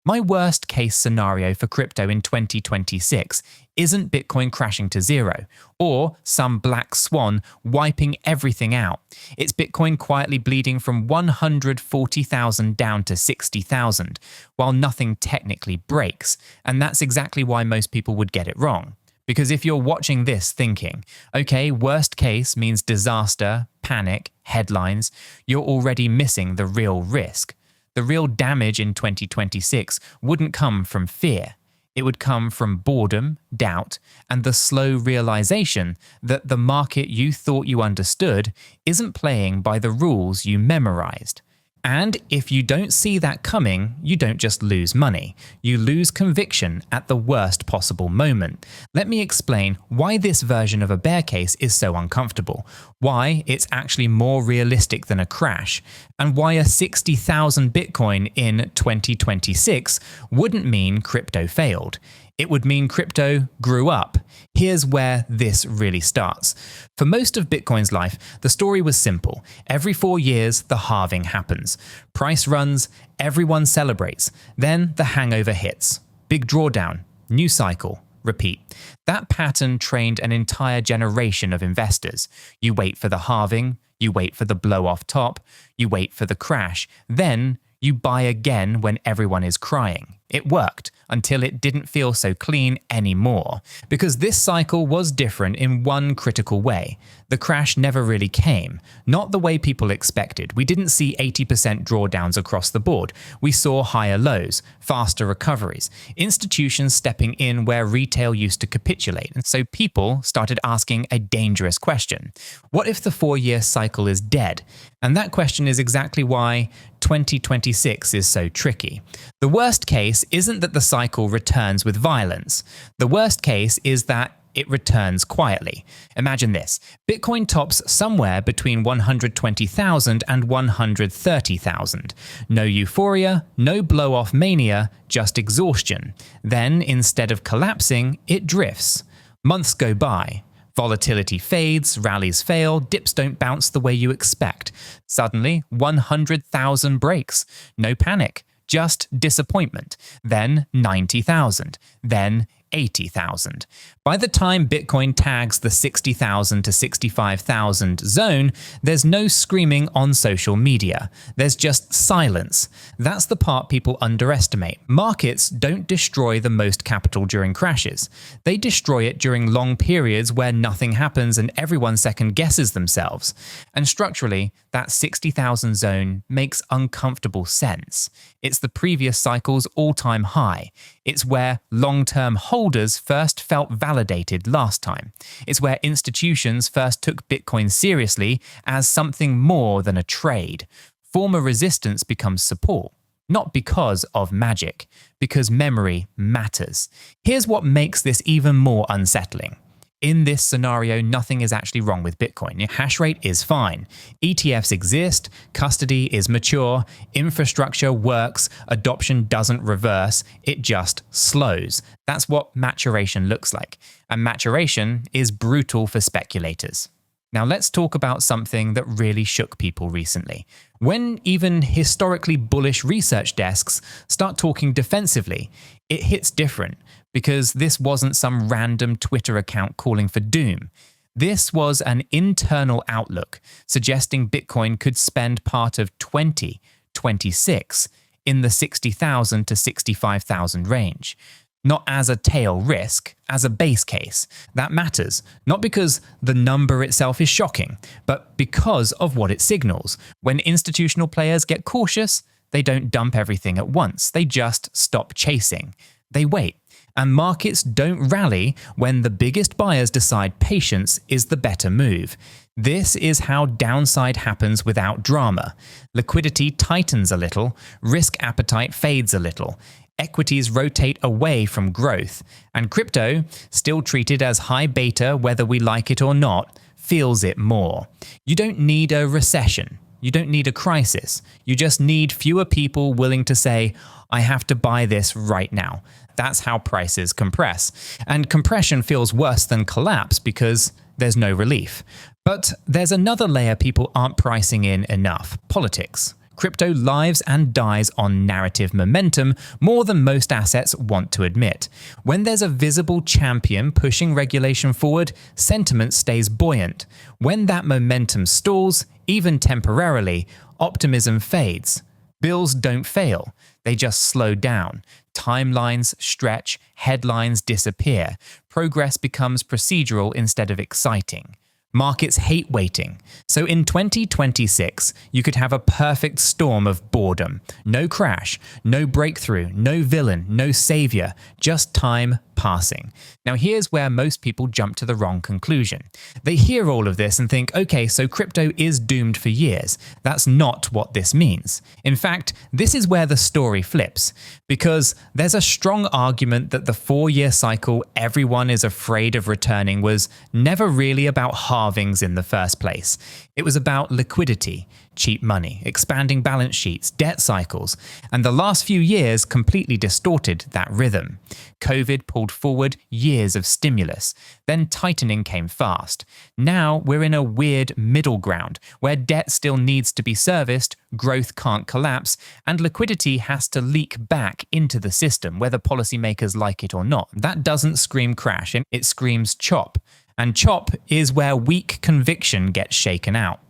My worst case scenario for crypto in 2026 isn't Bitcoin crashing to zero or some black swan wiping everything out. It's Bitcoin quietly bleeding from 140,000 down to 60,000 while nothing technically breaks. And that's exactly why most people would get it wrong. Because if you're watching this thinking, okay, worst case means disaster, panic, headlines, you're already missing the real risk. The real damage in 2026 wouldn't come from fear. It would come from boredom, doubt, and the slow realization that the market you thought you understood isn't playing by the rules you memorized. And if you don't see that coming, you don't just lose money. You lose conviction at the worst possible moment. Let me explain why this version of a bear case is so uncomfortable, why it's actually more realistic than a crash, and why a 60,000 Bitcoin in 2026 wouldn't mean crypto failed. It would mean crypto grew up. Here's where this really starts. For most of Bitcoin's life, the story was simple. Every 4 years, the halving happens. Price runs, everyone celebrates. Then the hangover hits. Big drawdown, new cycle, repeat. That pattern trained an entire generation of investors. You wait for the halving, you wait for the blow off top, you wait for the crash. Then you buy again when everyone is crying. It worked until it didn't feel so clean anymore. Because this cycle was different in one critical way. The crash never really came. Not the way people expected. We didn't see 80% drawdowns across the board. We saw higher lows, faster recoveries, institutions stepping in where retail used to capitulate. And so people started asking a dangerous question. What if the 4-year cycle is dead? And that question is exactly why 2026 is so tricky. The worst case isn't that the cycle returns with violence. The worst case is that it returns quietly. Imagine this. Bitcoin tops somewhere between 120,000 and 130,000. No euphoria, no blow-off mania, just exhaustion. Then, instead of collapsing, it drifts. Months go by. Volatility fades, rallies fail, dips don't bounce the way you expect. Suddenly, 100,000 breaks. No panic, just disappointment. Then 90,000. Then 80,000. By the time Bitcoin tags the 60,000 to 65,000 zone, there's no screaming on social media. There's just silence. That's the part people underestimate. Markets don't destroy the most capital during crashes. They destroy it during long periods where nothing happens and everyone second guesses themselves. And structurally, that 60,000 zone makes uncomfortable sense. It's the previous cycle's all-time high. It's where long-term holders first felt validated last time. It's where institutions first took Bitcoin seriously as something more than a trade. Former resistance becomes support. Not because of magic, because memory matters. Here's what makes this even more unsettling. In this scenario, nothing is actually wrong with Bitcoin. Your hash rate is fine. ETFs exist, custody is mature, infrastructure works, adoption doesn't reverse, it just slows. That's what maturation looks like. And maturation is brutal for speculators. Now let's talk about something that really shook people recently. When even historically bullish research desks start talking defensively, it hits different. Because this wasn't some random Twitter account calling for doom. This was an internal outlook suggesting Bitcoin could spend part of 2026 in the 60,000 to 65,000 range. Not as a tail risk, as a base case. That matters, not because the number itself is shocking, but because of what it signals. When institutional players get cautious, they don't dump everything at once. They just stop chasing. They wait. And markets don't rally when the biggest buyers decide patience is the better move. This is how downside happens without drama. Liquidity tightens a little, risk appetite fades a little. Equities rotate away from growth. And crypto, still treated as high beta whether we like it or not, feels it more. You don't need a recession. You don't need a crisis. You just need fewer people willing to say, I have to buy this right now. That's how prices compress. And compression feels worse than collapse because there's no relief. But there's another layer people aren't pricing in enough: politics. Crypto lives and dies on narrative momentum more than most assets want to admit. When there's a visible champion pushing regulation forward, sentiment stays buoyant. When that momentum stalls, even temporarily, optimism fades. Bills don't fail, they just slow down. Timelines stretch, headlines disappear. Progress becomes procedural instead of exciting. Markets hate waiting. So in 2026, you could have a perfect storm of boredom. No crash, no breakthrough, no villain, no savior, just time passing. Now here's where most people jump to the wrong conclusion. They hear all of this and think, okay, so crypto is doomed for years. That's not what this means. In fact, this is where the story flips, because there's a strong argument that the 4-year cycle everyone is afraid of returning was never really about halvings in the first place. It was about liquidity, cheap money, expanding balance sheets, debt cycles, and the last few years completely distorted that rhythm. COVID pulled forward years of stimulus, then tightening came fast. Now we're in a weird middle ground where debt still needs to be serviced, growth can't collapse, and liquidity has to leak back into the system, whether policymakers like it or not. That doesn't scream crash, it screams chop. And chop is where weak conviction gets shaken out.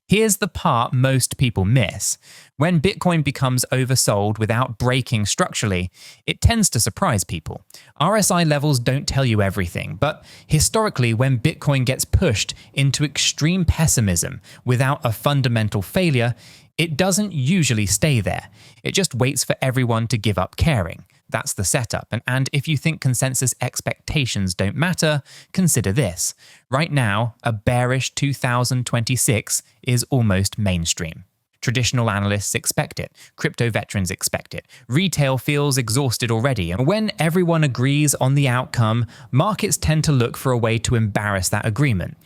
Here's the part most people miss. When Bitcoin becomes oversold without breaking structurally, it tends to surprise people. RSI levels don't tell you everything, but historically, when Bitcoin gets pushed into extreme pessimism without a fundamental failure, it doesn't usually stay there. It just waits for everyone to give up caring. That's the setup. And if you think consensus expectations don't matter, consider this. Right now, a bearish 2026 is almost mainstream. Traditional analysts expect it. Crypto veterans expect it. Retail feels exhausted already. And when everyone agrees on the outcome, markets tend to look for a way to embarrass that agreement.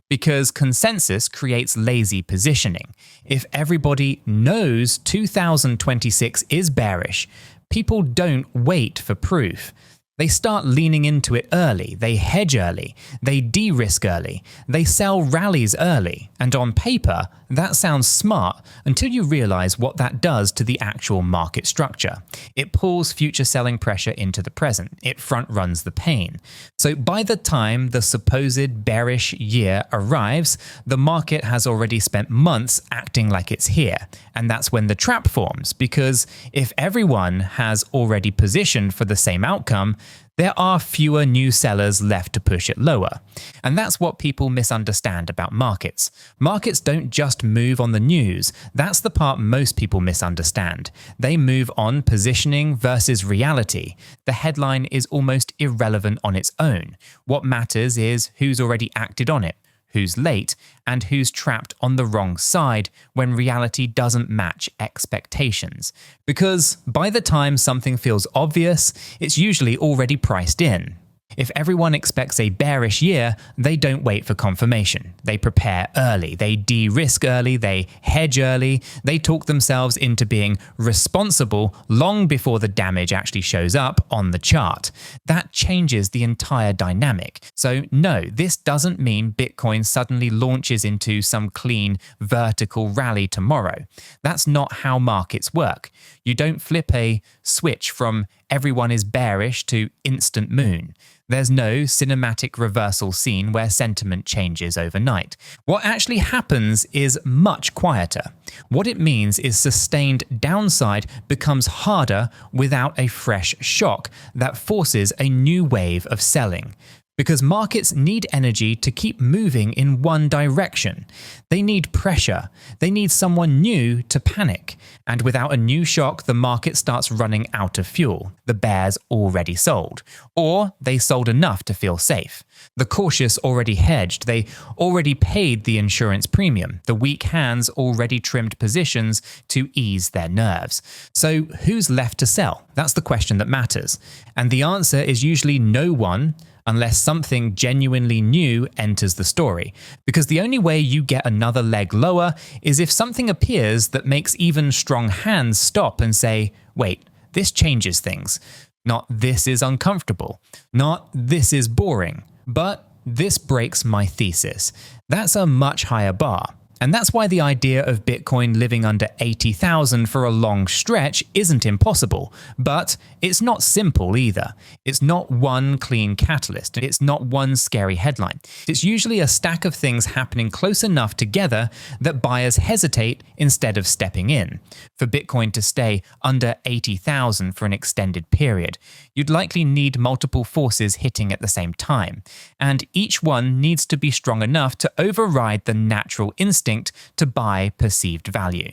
Because consensus creates lazy positioning. If everybody knows 2026 is bearish, people don't wait for proof. They start leaning into it early, they hedge early, they de-risk early, they sell rallies early, and on paper, that sounds smart until you realize what that does to the actual market structure. It pulls future selling pressure into the present, it front-runs the pain. So by the time the supposed bearish year arrives, the market has already spent months acting like it's here, and that's when the trap forms, because if everyone has already positioned for the same outcome, there are fewer new sellers left to push it lower. And that's what people misunderstand about markets. Markets don't just move on the news. That's the part most people misunderstand. They move on positioning versus reality. The headline is almost irrelevant on its own. What matters is who's already acted on it, who's late, and who's trapped on the wrong side when reality doesn't match expectations. Because by the time something feels obvious, it's usually already priced in. If everyone expects a bearish year, they don't wait for confirmation. They prepare early, they de-risk early, they hedge early, they talk themselves into being responsible long before the damage actually shows up on the chart. That changes the entire dynamic. So no, this doesn't mean Bitcoin suddenly launches into some clean vertical rally tomorrow. That's not how markets work. You don't flip a switch from everyone is bearish to instant moon. There's no cinematic reversal scene where sentiment changes overnight. What actually happens is much quieter. What it means is sustained downside becomes harder without a fresh shock that forces a new wave of selling. Because markets need energy to keep moving in one direction. They need pressure. They need someone new to panic. And without a new shock, the market starts running out of fuel. The bears already sold. Or they sold enough to feel safe. The cautious already hedged. They already paid the insurance premium. The weak hands already trimmed positions to ease their nerves. So who's left to sell? That's the question that matters. And the answer is usually no one, unless something genuinely new enters the story. Because the only way you get another leg lower is if something appears that makes even strong hands stop and say, wait, this changes things. Not this is uncomfortable. Not this is boring. But this breaks my thesis. That's a much higher bar. And that's why the idea of Bitcoin living under 80,000 for a long stretch isn't impossible, but it's not simple either. It's not one clean catalyst. It's not one scary headline. It's usually a stack of things happening close enough together that buyers hesitate instead of stepping in. For Bitcoin to stay under 80,000 for an extended period, you'd likely need multiple forces hitting at the same time, and each one needs to be strong enough to override the natural instinct to buy perceived value.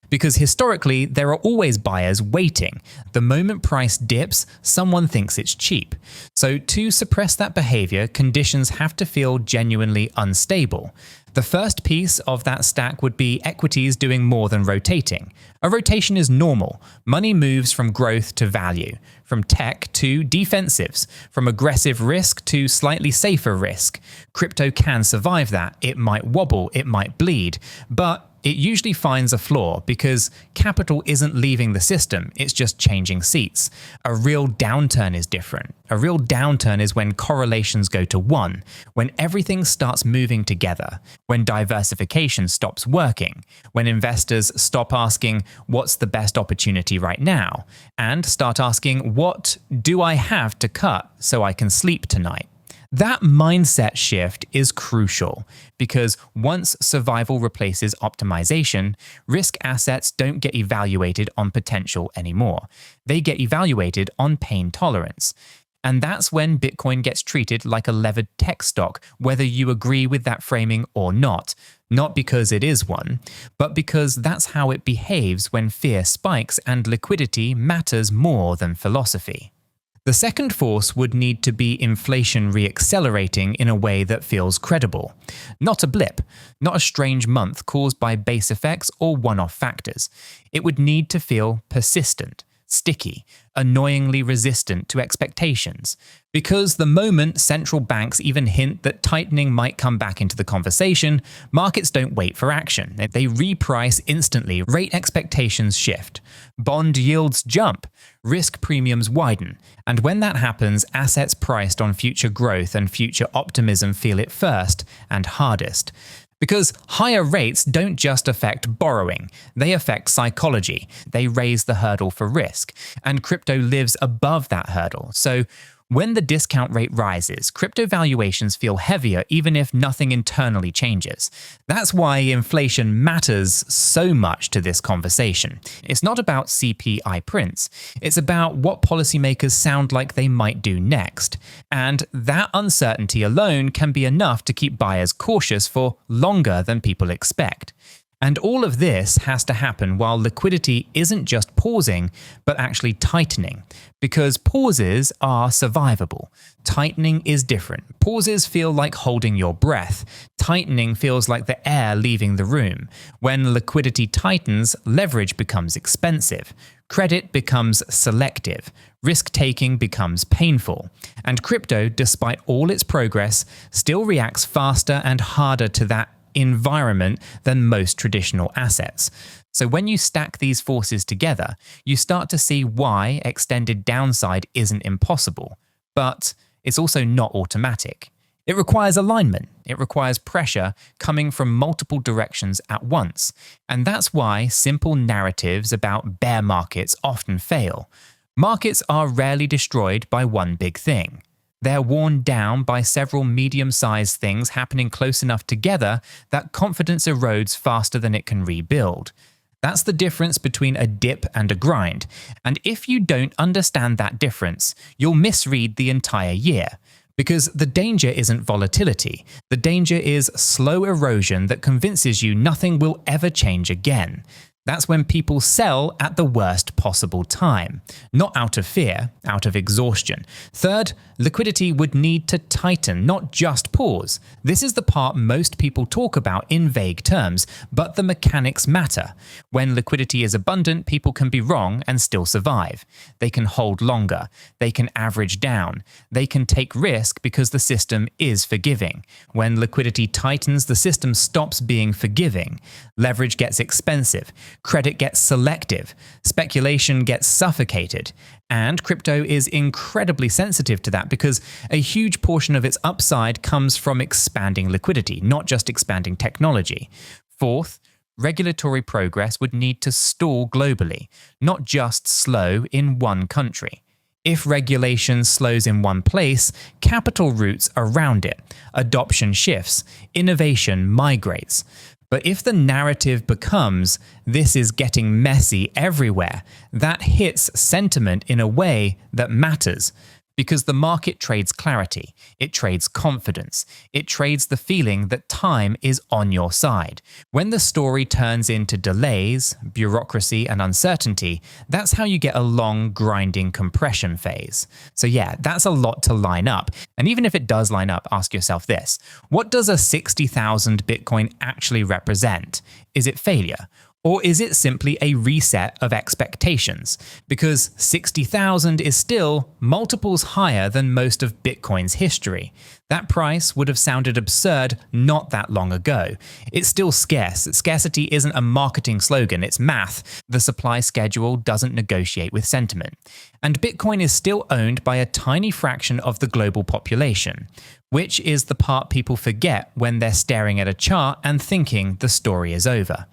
Because historically, there are always buyers waiting. The moment price dips, someone thinks it's cheap. So to suppress that behavior, conditions have to feel genuinely unstable. The first piece of that stack would be equities doing more than rotating. A rotation is normal. Money moves from growth to value, from tech to defensives, from aggressive risk to slightly safer risk. Crypto can survive that. It might wobble, it might bleed, but it usually finds a flaw because capital isn't leaving the system, it's just changing seats. A real downturn is different. A real downturn is when correlations go to 1, when everything starts moving together, when diversification stops working, when investors stop asking, what's the best opportunity right now, and start asking, what do I have to cut so I can sleep tonight? That mindset shift is crucial because once survival replaces optimization, risk assets don't get evaluated on potential anymore. They get evaluated on pain tolerance. And that's when Bitcoin gets treated like a levered tech stock, whether you agree with that framing or not. Not because it is one, but because that's how it behaves when fear spikes and liquidity matters more than philosophy. The second force would need to be inflation reaccelerating in a way that feels credible. Not a blip, not a strange month caused by base effects or one-off factors. It would need to feel persistent, sticky, annoyingly resistant to expectations. Because the moment central banks even hint that tightening might come back into the conversation, markets don't wait for action. They reprice instantly, rate expectations shift, bond yields jump, risk premiums widen, and when that happens, assets priced on future growth and future optimism feel it first and hardest. Because higher rates don't just affect borrowing, they affect psychology. They raise the hurdle for risk, and crypto lives above that hurdle. So when the discount rate rises, crypto valuations feel heavier even if nothing internally changes. That's why inflation matters so much to this conversation. It's not about CPI prints. It's about what policymakers sound like they might do next. And that uncertainty alone can be enough to keep buyers cautious for longer than people expect. And all of this has to happen while liquidity isn't just pausing, but actually tightening. Because pauses are survivable. Tightening is different. Pauses feel like holding your breath. Tightening feels like the air leaving the room. When liquidity tightens, leverage becomes expensive. Credit becomes selective. Risk-taking becomes painful. And crypto, despite all its progress, still reacts faster and harder to that environment than most traditional assets. So when you stack these forces together, you start to see why extended downside isn't impossible, but it's also not automatic. It requires alignment. It requires pressure coming from multiple directions at once. And that's why simple narratives about bear markets often fail. Markets are rarely destroyed by one big thing. They're worn down by several medium-sized things happening close enough together that confidence erodes faster than it can rebuild. That's the difference between a dip and a grind. And if you don't understand that difference, you'll misread the entire year. Because the danger isn't volatility. The danger is slow erosion that convinces you nothing will ever change again. That's when people sell at the worst possible time. Not out of fear, out of exhaustion. Third, liquidity would need to tighten, not just pause. This is the part most people talk about in vague terms, but the mechanics matter. When liquidity is abundant, people can be wrong and still survive. They can hold longer. They can average down. They can take risk because the system is forgiving. When liquidity tightens, the system stops being forgiving. Leverage gets expensive. Credit gets selective, speculation gets suffocated, and crypto is incredibly sensitive to that because a huge portion of its upside comes from expanding liquidity, not just expanding technology. Fourth, regulatory progress would need to stall globally, not just slow in one country. If regulation slows in one place, capital routes around it, adoption shifts, innovation migrates. But if the narrative becomes, this is getting messy everywhere, that hits sentiment in a way that matters. Because the market trades clarity, it trades confidence, it trades the feeling that time is on your side. When the story turns into delays, bureaucracy, and uncertainty, that's how you get a long, grinding compression phase. So yeah, that's a lot to line up. And even if it does line up, ask yourself this: what does a 60,000 Bitcoin actually represent? Is it failure? Or is it simply a reset of expectations? Because 60,000 is still multiples higher than most of Bitcoin's history. That price would have sounded absurd not that long ago. It's still scarce. Scarcity isn't a marketing slogan, it's math. The supply schedule doesn't negotiate with sentiment. And Bitcoin is still owned by a tiny fraction of the global population, which is the part people forget when they're staring at a chart and thinking the story is over.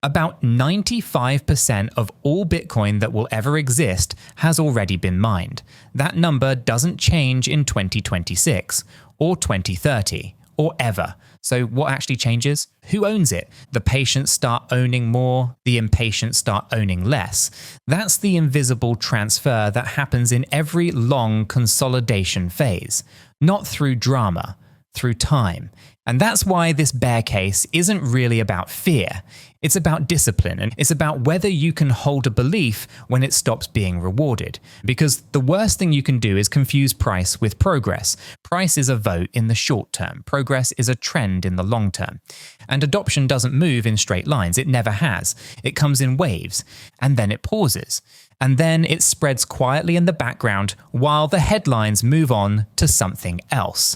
About 95% of all Bitcoin that will ever exist has already been mined. That number doesn't change in 2026, or 2030, or ever. So what actually changes? Who owns it? The patient start owning more, the impatient start owning less. That's the invisible transfer that happens in every long consolidation phase. Not through drama, through time. And that's why this bear case isn't really about fear. It's about discipline, and it's about whether you can hold a belief when it stops being rewarded. Because the worst thing you can do is confuse price with progress. Price is a vote in the short term. Progress is a trend in the long term. And adoption doesn't move in straight lines. It never has. It comes in waves, and then it pauses. And then it spreads quietly in the background while the headlines move on to something else.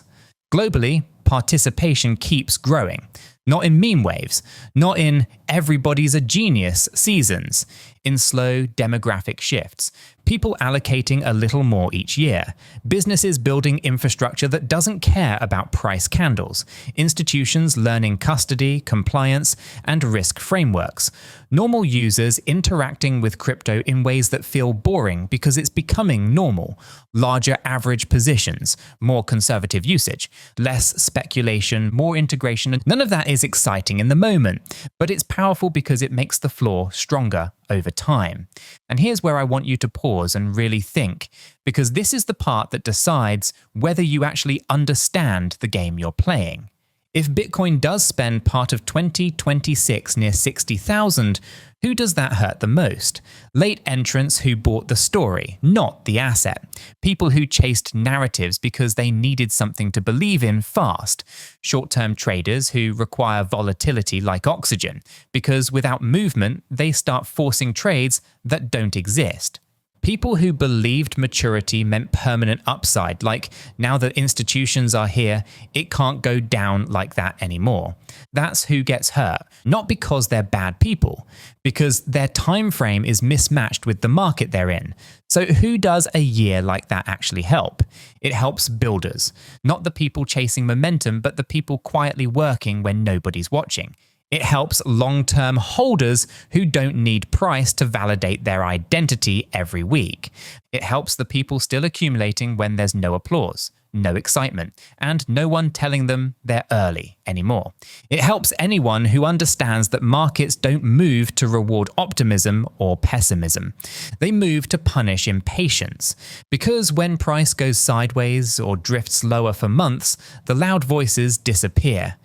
Globally, participation keeps growing. Not in meme waves, not in everybody's a genius seasons, in slow demographic shifts, people allocating a little more each year, businesses building infrastructure that doesn't care about price candles, institutions learning custody, compliance, and risk frameworks, normal users interacting with crypto in ways that feel boring because it's becoming normal, larger average positions, more conservative usage, less speculation, more integration. None of that is exciting in the moment, but it's powerful because it makes the floor stronger over time. And here's where I want you to pause and really think, because this is the part that decides whether you actually understand the game you're playing. If Bitcoin does spend part of 2026 near 60,000, who does that hurt the most? Late entrants who bought the story, not the asset. People who chased narratives because they needed something to believe in fast. Short-term traders who require volatility like oxygen, because without movement, they start forcing trades that don't exist. People who believed maturity meant permanent upside, like now that institutions are here, it can't go down like that anymore. That's who gets hurt, not because they're bad people, because their time frame is mismatched with the market they're in. So who does a year like that actually help? It helps builders, not the people chasing momentum, but the people quietly working when nobody's watching. It helps long-term holders who don't need price to validate their identity every week. It helps the people still accumulating when there's no applause, no excitement, and no one telling them they're early anymore. It helps anyone who understands that markets don't move to reward optimism or pessimism. They move to punish impatience. Because when price goes sideways or drifts lower for months, the loud voices disappear.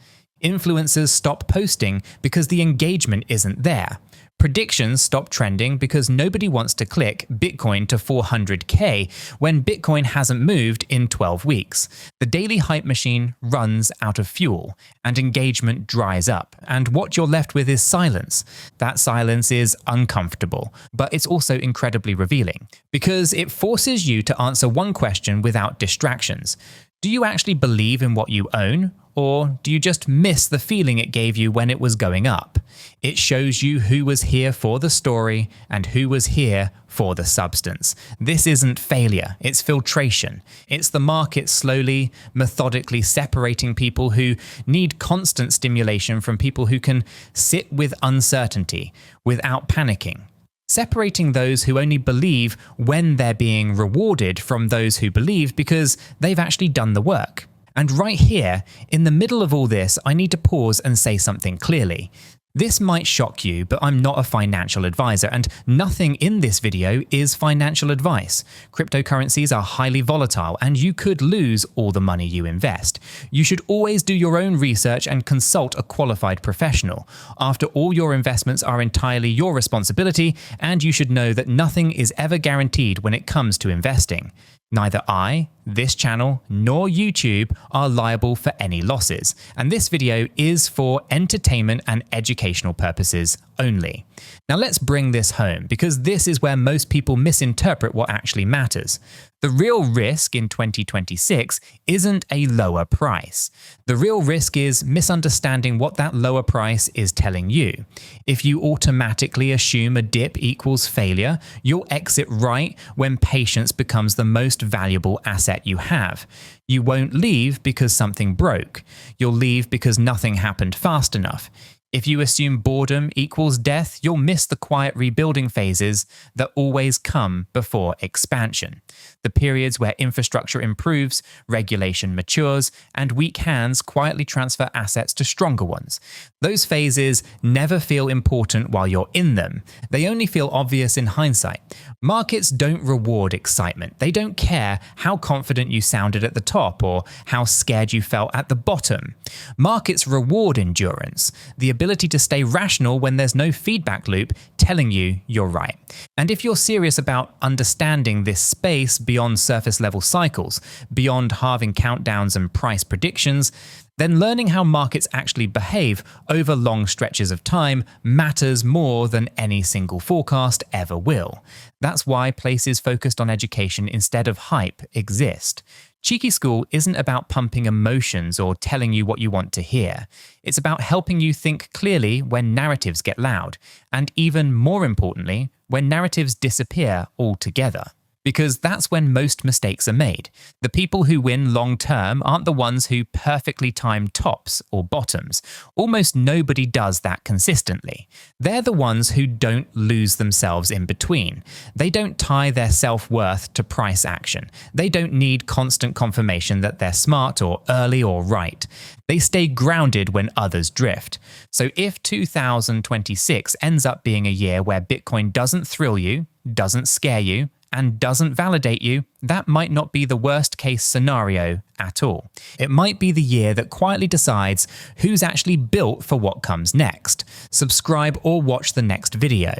Influencers stop posting because the engagement isn't there. Predictions stop trending because nobody wants to click Bitcoin to 400k when Bitcoin hasn't moved in 12 weeks. The daily hype machine runs out of fuel and engagement dries up. And what you're left with is silence. That silence is uncomfortable, but it's also incredibly revealing because it forces you to answer one question without distractions. Do you actually believe in what you own? Or do you just miss the feeling it gave you when it was going up? It shows you who was here for the story and who was here for the substance. This isn't failure, it's filtration. It's the market slowly, methodically separating people who need constant stimulation from people who can sit with uncertainty without panicking. Separating those who only believe when they're being rewarded from those who believe because they've actually done the work. And right here, in the middle of all this, I need to pause and say something clearly. This might shock you, but I'm not a financial advisor, and nothing in this video is financial advice. Cryptocurrencies are highly volatile, and you could lose all the money you invest. You should always do your own research and consult a qualified professional. After all, your investments are entirely your responsibility, and you should know that nothing is ever guaranteed when it comes to investing. Neither I, this channel, nor YouTube are liable for any losses, and this video is for entertainment and educational purposes only. Now let's bring this home, because this is where most people misinterpret what actually matters. The real risk in 2026 isn't a lower price. The real risk is misunderstanding what that lower price is telling you. If you automatically assume a dip equals failure, you'll exit right when patience becomes the most valuable asset you have. You won't leave because something broke. You'll leave because nothing happened fast enough. If you assume boredom equals death, you'll miss the quiet rebuilding phases that always come before expansion. The periods where infrastructure improves, regulation matures, and weak hands quietly transfer assets to stronger ones. Those phases never feel important while you're in them. They only feel obvious in hindsight. Markets don't reward excitement. They don't care how confident you sounded at the top or how scared you felt at the bottom. Markets reward endurance, the ability to stay rational when there's no feedback loop telling you you're right. And if you're serious about understanding this space beyond surface level cycles, beyond halving countdowns and price predictions, then learning how markets actually behave over long stretches of time matters more than any single forecast ever will. That's why places focused on education instead of hype exist. Cheeky School isn't about pumping emotions or telling you what you want to hear. It's about helping you think clearly when narratives get loud, and even more importantly, when narratives disappear altogether. Because that's when most mistakes are made. The people who win long term aren't the ones who perfectly time tops or bottoms. Almost nobody does that consistently. They're the ones who don't lose themselves in between. They don't tie their self-worth to price action. They don't need constant confirmation that they're smart or early or right. They stay grounded when others drift. So if 2026 ends up being a year where Bitcoin doesn't thrill you, doesn't scare you, and doesn't validate you, that might not be the worst case scenario at all. It might be the year that quietly decides who's actually built for what comes next. Subscribe or watch the next video.